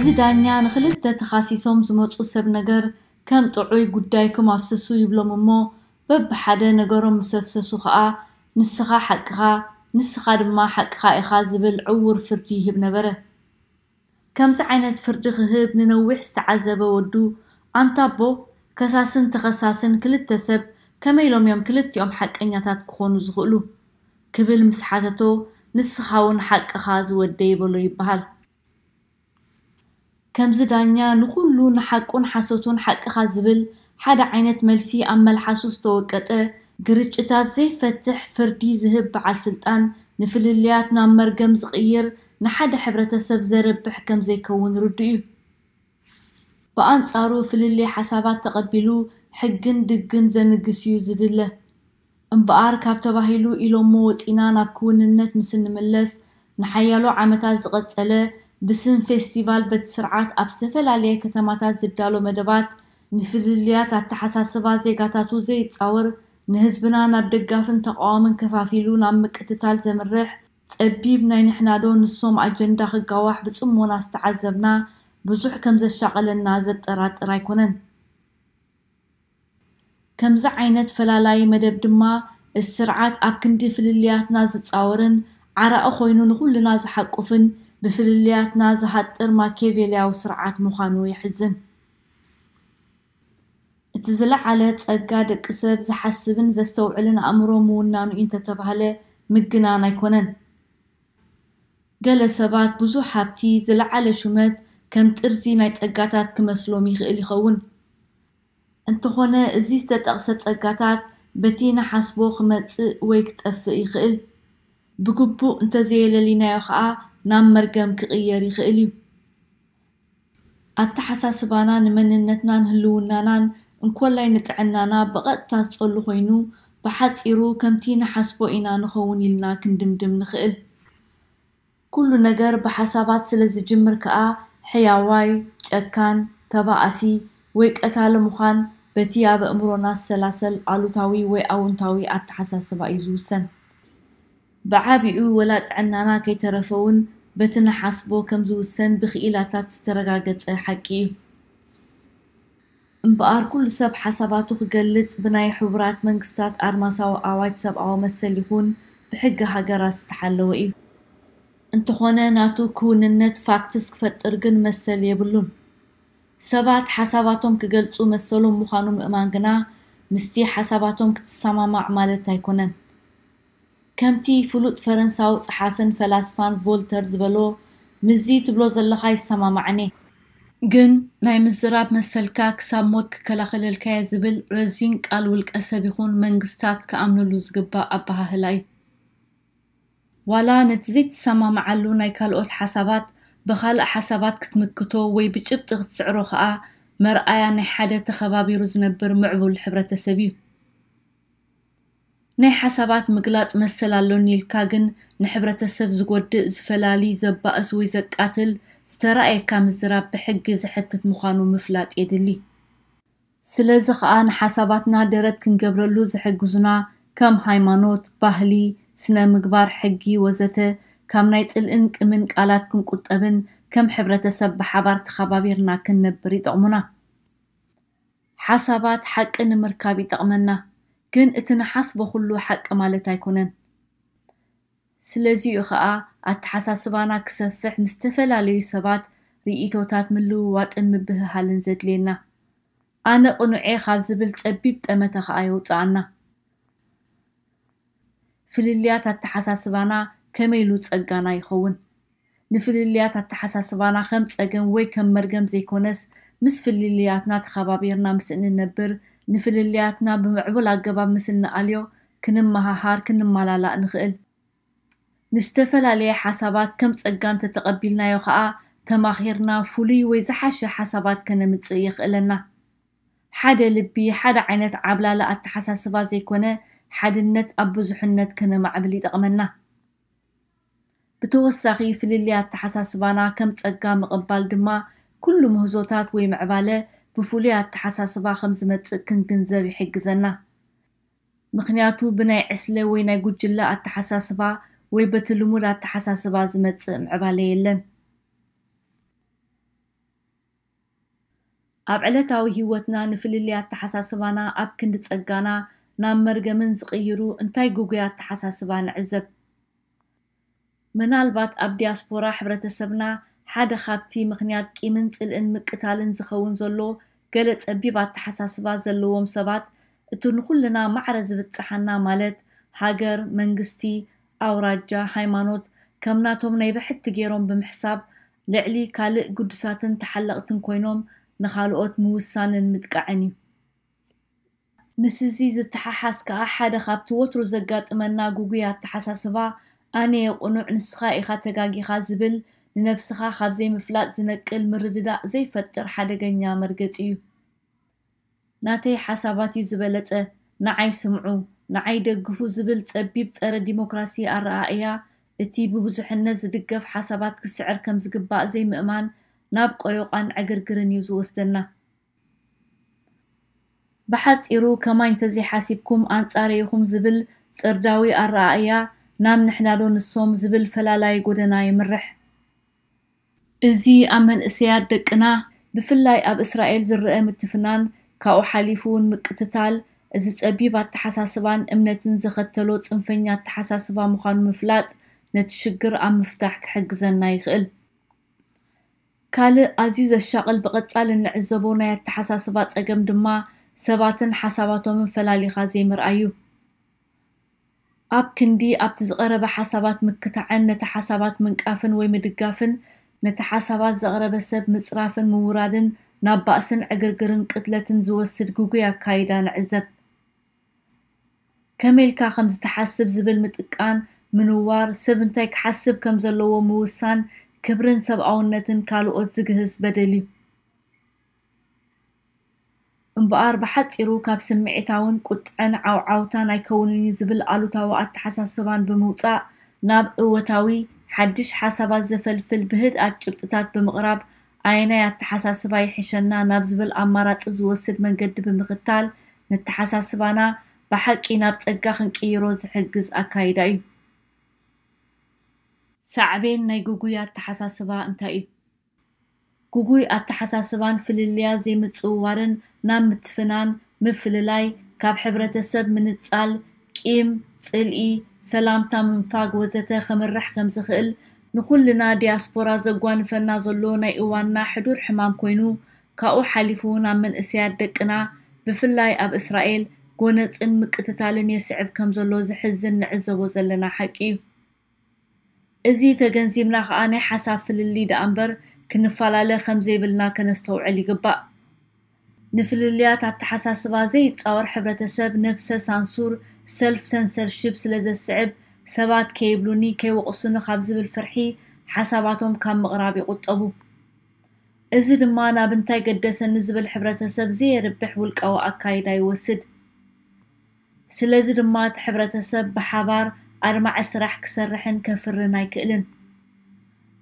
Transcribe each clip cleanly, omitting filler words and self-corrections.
እዚ ዳኛ ንኽልተ ተኻሲሶም ዝመፁ ሰብ ነገር ከም ጥዑይ ጉዳይኩም ኣፍስሱ ይብሎም እሞ በብሓደ ነገሮም ምሰፍሰሱ ከዓ ንስኻ ሓቅኻ ንስኻ ድማ ሓቅኻ ኢኻ ዝብል ዕውር ፍርዲ ይህብ ነበረ። ከምዚ ዓይነት ፍርዲ ክህብ ንነዊሕ ዝተዓዘበ ወዱ ኣንታቦ ከሳስን ተኸሳስን ክልተ ሰብ ከመይ ኢሎም እዮም ክልቲኦም ሓቀኛታት ክኾኑ ዝኽእሉ ክብል ምስ ሓተቶ ንስኻ እውን ሓቅኻ ዝወደ ይበሎ ይበሃል። ከምዚ ዳኛ ንኩሉ ንሓቁን ሓሶቱን ሓቅኻ ዝብል ሓደ ዓይነት መልሲ ኣብ መልሓሱ ዝተወቀጠ ግርጭታት ዘይፈትሕ ፍርዲ ዝህብ በዓል ስልጣን ንፍልልያት ናብ መርገም ዝቕይር ንሓደ ሕብረተሰብ ዘረብሕ ከም ዘይከውን ርዱ እዩ። ብኣንጻሩ ፍልልይ ሓሳባት ተቐቢሉ ሕግን ድግን ዘንግስ እዩ ዝድለ እምበኣር ካብ ተባሂሉ ኢሎሞ ወፂና ናብ ክውንነት ምስ እንምለስ ንሓያሎ ዓመታት ዝቐፀለ ብስም ፌስቲቫል በቲ ስርዓት ኣብ ዝተፈላለየ ከተማታት ዝዳሎ መደባት ንፍልልያት ኣተሓሳስባ ዜጋታቱ ዘይፃወር ንህዝብና ናብ ደጋፍን ተቃዋምን ከፋፊሉ ናብ ምቅትታል ዘምርሕ ፀቢብ ናይ ንሕናዶ ንሶም ኣጀንዳ ክጋዋሕ ብፅሞና ዝተዓዘብና ብዙሕ ከም ዘሻቐለና ዘጠራጥር ኣይኮነን። ከምዚ ዓይነት ፈላላይ መደብ ድማ እስርዓት ኣብ ክንዲ ፍልልያትና ዝፃወርን ዓራኦ ኮይኑ ንኩልና ዝሓቁፍን ብፍልልያትና ዝሃጥር ማኬቬልያዊ ስርዓት ምዃኑ ይሕዝን። እቲ ዝለዓለ ፀጋ ደቂ ሰብ ዝሓስብን ዘስተውዕልን ኣእምሮ ምውናኑ እንተተባሃለ ምግናን ኣይኮነን። ገለ ሰባት ብዙሕ ሃብቲ ዝለዓለ ሹመት ከም ጥርዚ ናይ ፀጋታት ክመስሎም ይኽእል ይኸውን። እንተኾነ እዚ ዝተጠቕሰ ፀጋታት በቲ ንሓስቦ ክመፅእ ወይ ክጠፍእ ይኽእል። ብግቡእ እንተዘየለሊናዮ ከዓ ናብ መርገም ክቕየር ይኽእል እዩ። ኣተሓሳስባና ንመንነትናን ህልውናናን እንኮላይ ንጥዕናና ብቐጥታ ዝፀሉ ኮይኑ ብሓፂሩ ከምቲ ንሓስቦ ኢና ንኸውን ኢልና ክንድምድም ንኽእል። ኩሉ ነገር ብሓሳባት ስለ ዝጅምር ከዓ ሕያዋይ ጨካን ተባእሲ ወይ ቀታሊ ምዃን በቲ ኣብ ኣእምሮና ዝሰላሰል ኣሉታዊ ወይ ኣውንታዊ ኣተሓሳስባ እዩ ዝውሰን። ብዓቢኡ ወላ ጥዕናና ከይተረፈውን በቲ ንሓስቦ ከም ዝውሰን ብኽኢላታት ዝተረጋገፀ ሓቂ እዩ። እምበኣር ኩሉ ሰብ ሓሳባቱ ክገልጽ ብናይ ሕቡራት መንግስታት ኣድማሳዊ ኣዋጅ ሰብኣዊ መሰል ይኹን ብሕጊ ሃገራት ዝተሓለወ እዩ። እንተኾነ ናቱ ክውንነት ፋክትስ ክፈጥር ግን መሰል የብሉን። ሰባት ሓሳባቶም ክገልጹ መሰሎም ምዃኑ ምእማን ግና ምስቲ ሓሳባቶም ክትሰማማዕ ማለት ኣይኮነን። ከምቲ ፍሉጥ ፈረንሳዊ ፀሓፍን ፈላስፋን ቮልተር ዝበሎ ምዚ ትብሎ ዘለኻ ይሰማማዕኒ ግን ናይ ምዝራብ መሰልካ ክሳብ ሞት ክከላኸለልካየ ዝብል ረዚን ቃል ውልቀ ሰብ ይኹን መንግስታት ክኣምንሉ ዝግባእ ኣበሃህላ እዩ። ዋላ ነቲ ዘይትሰማማዓሉ ናይ ካልኦት ሓሳባት ብኻልእ ሓሳባት ክትምክቶ ወይ ብጭብጢ ክትስዕሮ ከዓ መርኣያ ናይ ሓደ ተኸባቢሩ ዝነብር ምዕቡል ሕብረተሰብ እዩ። ናይ ሓሳባት ምግላፅ መሰል ኣሎኒ ኢልካ ግን ንሕብረተሰብ ዝጎድእ ዝፈላሊ ዘባእስ ወይ ዘቃትል ዝተረኣየካ ምዝራብ ብሕጊ ዝሕትት ምዃኑ ምፍላጥ የድሊ። ስለዚ ከዓ ንሓሳባትና ደረት ክንገብረሉ ዝሕግዙና ከም ሃይማኖት፣ ባህሊ፣ ስነ ምግባር፣ ሕጊ ወዘተ ካብ ናይ ፅልእን ቅምን ቃላት ክንቁጠብን ከም ሕብረተሰብ ብሓባር ተኸባቢርና ክንነብር ይጠቕሙና። ሓሳባት ሓቂ ንምርካብ ይጠቕመና ግን እቲ ንሓስቦ ኩሉ ሓቂ ማለት ኣይኮነን። ስለዚኡ ከዓ ኣተሓሳስባና ክሰፍሕ ምስ ዝተፈላለዩ ሰባት ርእይቶታት ምልውዋጥን ምብህሃልን ዘድልየና። ኣነ ቅኑዐ ካብ ዝብል ፀቢብ ጠመተ ከዓ የውፅኣና። ፍልልያት ኣተሓሳስባና ከመይ ኢሉ ፀጋና ይኸውን? ንፍልልያት ኣተሓሳስባና ከም ፀገም ወይ ከም መርገም ዘይኮነስ ምስ ፍልልያትና ተኸባቢርና ምስ እንነብር ንፍልልያትና ብምዕቡል ኣገባብ ምስ እንኣልዮ ክንመሃሃር ክንመላላእ ንኽእል። ንዝተፈላለየ ሓሳባት ከም ፀጋ እንተተቐቢልናዮ ከዓ ተማኺርና ፍሉይ ወይ ዝሓሸ ሓሳባት ከነምፅእ የኽእለና። ሓደ ልቢ ሓደ ዓይነት ዓብላለ ኣተሓሳስባ ዘይኮነ ሓድነት ኣብ ብዙሕነት ከነማዕብል ይጠቕመና። ብተወሳኺ ፍልልይ ኣተሓሳስባና ከም ፀጋ ምቕባል ድማ ኩሉ ምህዞታት ወይ ምዕባለ ብፍሉይ ኣተሓሳስባ ከም ዝመፅእ ክንግንዘብ ይሕግዘና። ምክንያቱ ብናይ ዕስለ ወይ ናይ ጉጅለ ኣተሓሳስባ ወይ በቲ ልሙድ ኣተሓሳስባ ዝመፅእ ምዕባለ የለን። ኣብ ዕለታዊ ህይወትና ንፍልልያት ተሓሳስባና ኣብ ክንዲ ጸጋና ናብ መርገምን ዝቕይሩ እንታይ ጉጉያት ተሓሳስባ ንዕዘብ። ምናልባት ኣብ ዲያስፖራ ሕብረተሰብና ሓደ ካብቲ ምኽንያት ቂምን ጽልእን ምቅታልን ዝኸውን ዘሎ ገለ ጸቢባት ተሓሳስባ ዘለዎም ሰባት እቲ ንኹልና ማዕረ ዝብጽሓና ማለት ሃገር፣ መንግስቲ፣ ኣውራጃ፣ ሃይማኖት ከምናቶም ናይ ብሕቲ ገይሮም ብምሕሳብ ልዕሊ ካልእ ቅዱሳትን ተሓለቕትን ኮይኖም ንኻልኦት ምውሳንን ምጥቃዕን እዩ። ምስዚ ዝተሓሓስ ከዓ ሓደ ካብቲ ወትሩ ዘጋጥመና ጉጉያት ተሓሳስባ ኣነ የቁኑዕ ንስኻ ኢኻ ተጋጊኻ ዝብል ንነብስኻ ካብ ዘይምፍላጥ ዝነቅል ምርድዳእ ዘይፈጥር ሓደገኛ መርገፂ እዩ። ናተይ ሓሳባት እዩ ዝበለጸ ንዓይ ስምዑ ንዓይ ደግፉ ዝብል ጸቢብ ጸረ ዲሞክራሲ ኣረኣእያ እቲ ብብዙሕነት ዝድገፍ ሓሳባት ክስዕር ከም ዝግባእ ዘይምእማን ናብ ቆዮቓን ዕግርግርን እዩ ዝወስደና። ብሓፂሩ ከማይ እንተዘይሓሲብኩም ኣንጻረይኹም ዝብል ጽርዳዊ ኣረኣእያ ናብ ንሕናዶ ንሶም ዝብል ፈላላይ ጎደና ይምርሕ። እዚ ኣብ መንእሰያት ደቅና ብፍላይ ኣብ እስራኤል ዝርአ ምትፍናን ካብኡ ሓሊፉ እውን ምቅትታል እዚ ጸቢብ ኣተሓሳስባን እምነትን ዝኸተሎ ጽንፈኛ ኣተሓሳስባ ምዃኑ ምፍላጥ ነቲ ሽግር ኣብ ምፍታሕ ክሕግዘና ይኽእል። ካልእ ኣዝዩ ዘሻቕል ብቐጻል እንዕዘቦ ናይ ኣተሓሳስባ ጸገም ድማ ሰባትን ሓሳባቶምን ፈላሊኻ ዘይምርኣዩ። ኣብ ክንዲ ኣብቲ ዝቐረበ ሓሳባት ምክታዕን ነቲ ሓሳባት ምንቃፍን ወይ ምድጋፍን ነቲ ሓሳባት ዘቕረበ ሰብ ምጽራፍን ምውራድን ናብ ባእስን ዕግርግርን ቅትለትን ዝወስድ ጉጉይ ኣካይዳ ንዕዘብ። ከመይልካ ከም ዝተሓስብ ዝብል ምጥቃን ምንዋር ሰብ እንታይ ክሓስብ ከም ዘለዎ ምውሳን ክብርን ሰብኣውነትን ካልኦት ዝግህዝ በደል እዩ። እምበኣር ብሓፂሩ ካብ ስምዒታውን ቁጥዕን ዓውዓውታን ኣይከውንን እዩ ዝብል ኣሉታዊ ኣተሓሳስባን ብምውፃእ ናብ እወታዊ ሓድሽ ሓሳባት ዘፈልፍል ብህድኣት ጭብጥታት ብምቕራብ ዓይናይ ኣተሓሳስባ ይሕሸና ናብ ዝብል ኣማራፂ ዝወስድ መንገዲ ብምኽታል ነተሓሳስባና ብሓቂ ናብ ጸጋ ክንቅይሮ ዝሕግዝ ኣካይዳ እዩ። ሳዕቤን ናይ ጉጉይ ኣተሓሳስባ እንታይ እዩ? ጉጉይ ኣተሓሳስባን ፍልልያ ዘይምጽውዋርን ናብ ምትፍናን ምፍልላይ ካብ ሕብረተሰብ ምንጻል ቂም ጽልኢ ሰላምታ ምንፋግ ወዘተ ከምርሕ ከም ዝኽእል ንኹልና ዲያስፖራ ዘጓንፈና ዘሎ ናይ እዋንና ሕዱር ሕማም ኮይኑ ካብኡ ሓሊፉ ናብ መንእሰያት ደቅና ብፍላይ ኣብ እስራኤል ጎነፅን ምቅትታልን የስዕብ ከም ዘሎ ዝሕዝን ንዕዘቦ ዘለና ሓቂ እዩ። እዚ ተገንዚብና ከዓ ናይ ሓሳብ ፍልሊ ደኣ እምበር ክንፈላለ ከም ዘይብልና ከነስተውዕል ይግባእ። ንፍልልያት ኣተሓሳስባ ዘይፃወር ሕብረተሰብ ነብሰ ሳንሱር ሰልፍ ሰንሰርሽፕ ስለ ዘስዕብ ሰባት ከይብሉኒ ከይወቕሱኒ ካብ ዝብል ፍርሒ ሓሳባቶም ካብ ምቕራብ ይቁጠቡ። እዚ ድማ ናብ እንታይ ገደሰኒ ዝብል ሕብረተሰብ ዘየርብሕ ውልቃዊ ኣካይዳ ይወስድ። ስለዚ ድማ እቲ ሕብረተሰብ ብሓባር ኣርማዕ ስራሕ ክሰርሕን ከፍርን ኣይክእልን።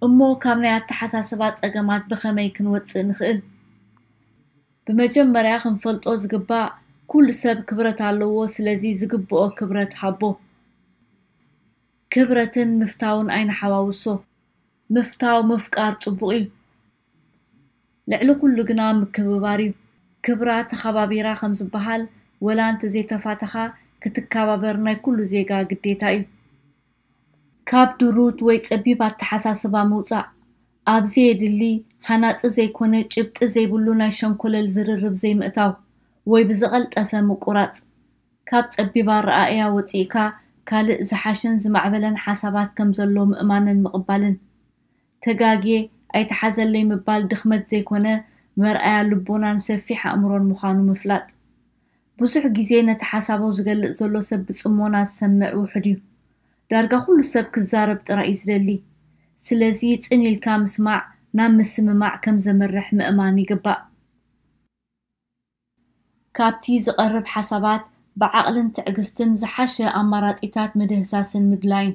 እሞ ካብ ናይ ኣተሓሳስባ ጸገማት ብኸመይ ክንወፅእ ንኽእል? ብመጀመርያ ክንፈልጦ ዝግባእ ኩሉ ሰብ ክብረት ኣለዎ። ስለዚ ዝግብኦ ክብረት ሃቦ። ክብረትን ምፍታውን ኣይንሓዋውሶ። ምፍታው ምፍቃር ጽቡቕ እዩ። ልዕሊ ኩሉ ግና ምክብባር እዩ። ክብራ ተኸባቢራ ከም ዝበሃል ወላ እንተዘይተፋተኻ ክትከባበር ናይ ኩሉ ዜጋ ግዴታ እዩ። ካብ ድሩት ወይ ጸቢብ ኣተሓሳስባ ምውፃእ ኣብዚ የድሊ ሓናፂ ዘይኮነ ጭብጢ ዘይብሉ ናይ ሸንኮለል ዝርርብ ዘይምእታው ወይ ብዝቐልጠፈ ምቁራጽ ካብ ጸቢባ ረኣያ ወፂእካ ካልእ ዝሓሽን ዝማዕበለን ሓሳባት ከም ዘሎ ምእማንን ምቕባልን ተጋግየ ኣይተሓዘለይ ምባል ድኽመት ዘይኮነ መርኣያ ልቦናን ሰፊሕ ኣእምሮን ምዃኑ ምፍላጥ ብዙሕ ግዜ ነቲ ሓሳቡ ዝገልጽ ዘሎ ሰብ ብጽሞና ዝሰምዕ ውሕድ እዩ። ዳርጋ ኩሉ ሰብ ክዛረብ ጥራይ እዩ ዝደሊ። ስለዚ ጽኒኢልካ ምስማዕ ናብ ምስምማዕ ከም ዘመርሕ ምእማን ይግባእ። ካብቲ ዝቐርብ ሓሳባት ብዓቕልን ትዕግስትን ዝሓሸ ኣማራጺታት ምድህሳስን ምድላይን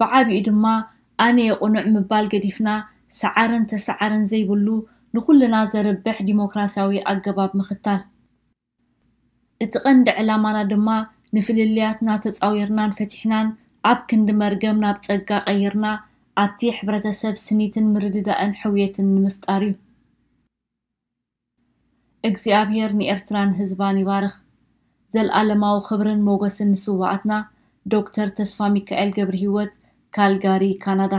ብዓብኡ ድማ ኣነ የቁኑዕ ምባል ገዲፍና ሰዓርን ተሰዓርን ዘይብሉ ንኹልና ዘርብሕ ዲሞክራሲያዊ ኣገባብ ምኽታል እቲ ቀንዲ ዕላማና ድማ ንፍልልያትና ተፃዊርናን ፈቲሕናን ኣብ ክንዲ መርገም ናብ ጸጋ ቀይርና ኣብቲ ሕብረተሰብ ስኒትን ምርድዳእን ሕውየትን ንምፍጣር እዩ። እግዚአብሔር ንኤርትራን ህዝባን ይባርኽ ዘለዓለማዊ ክብርን ሞገስን ንስዋዕትና ዶክተር ተስፋ ሚካኤል ገብረ ህይወት ካልጋሪ ካናዳ